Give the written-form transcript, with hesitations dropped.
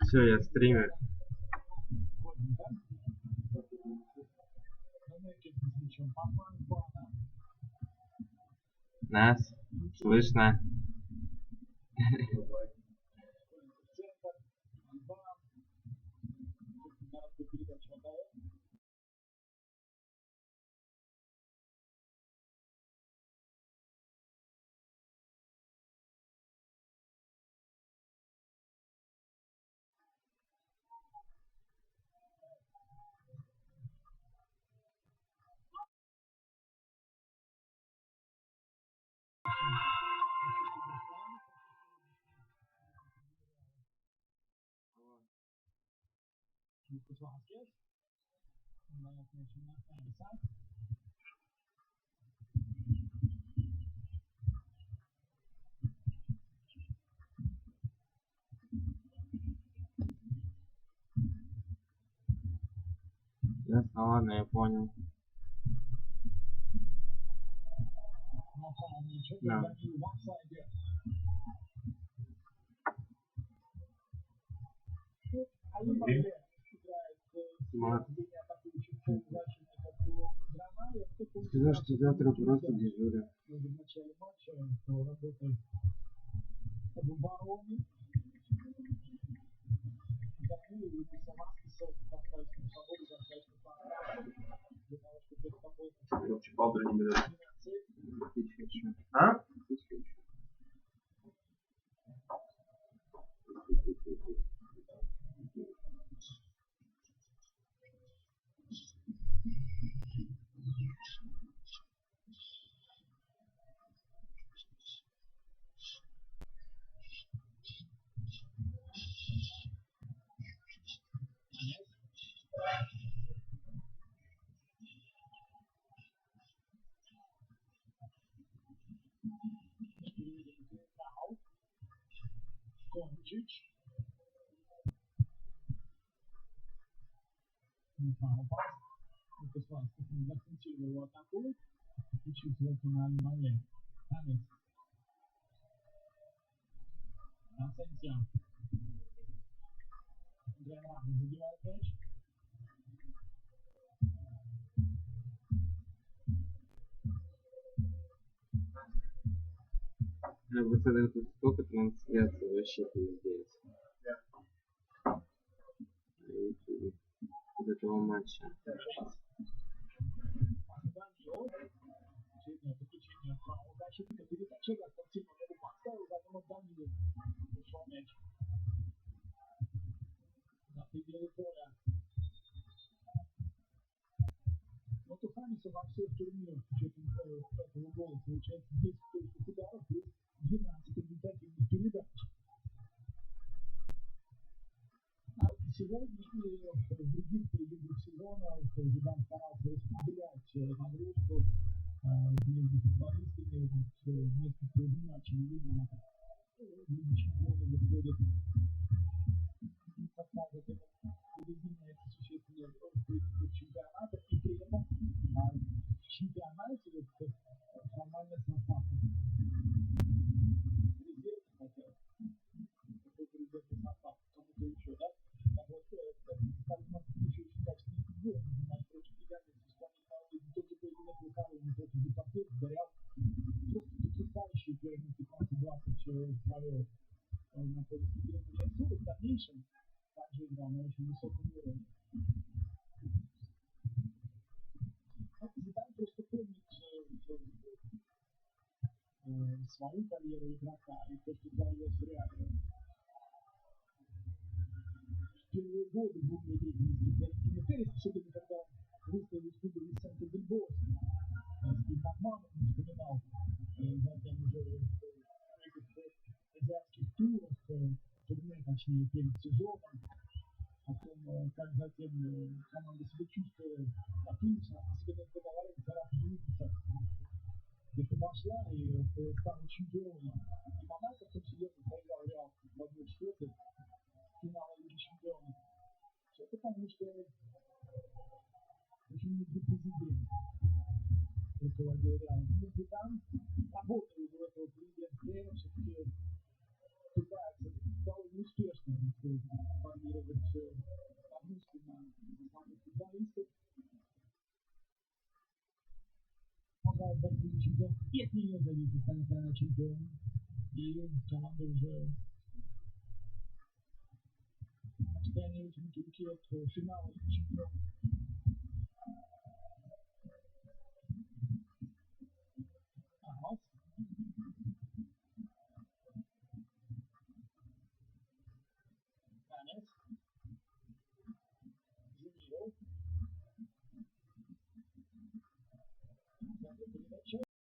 Все, я стример. Нас слышно. Ясно, ладно, я понял. Да. Сказал, что завтра просто дежурю. Палдер не берет. А? Вот это тут столько трансляций вообще пиздец. Вот этого матча. свою карьеру игрока и то, что творилось в реале. В первые годы бурной деятельности Флорентино Перес, особенно когда выставили в клубе Висенте Дель Боско, Стив Макманов вспоминал, затем уже в этих азиатских турах, турне, точнее, перед сезоном, о том, как затем команда себя чувствовала отлично, особенно когда Валенсия раз Юнитиса где-то пошла и стала чемпионом. И Монако в том сезоне проиграл Реал в 1-4 финала Лиги Чемпионов. Все потому, что очень многие президент руководил Реалом. Но Зидан, работая уже в этого президент-тренера, все-таки пытается довольно успешно формировать нагрузку на основных футболистов. Помогает борьбу за чемпионство. И от нее зависит, станет ли она чемпионом. И команда уже в состоянии вытянуть руки от финала Лиги Чемпионов.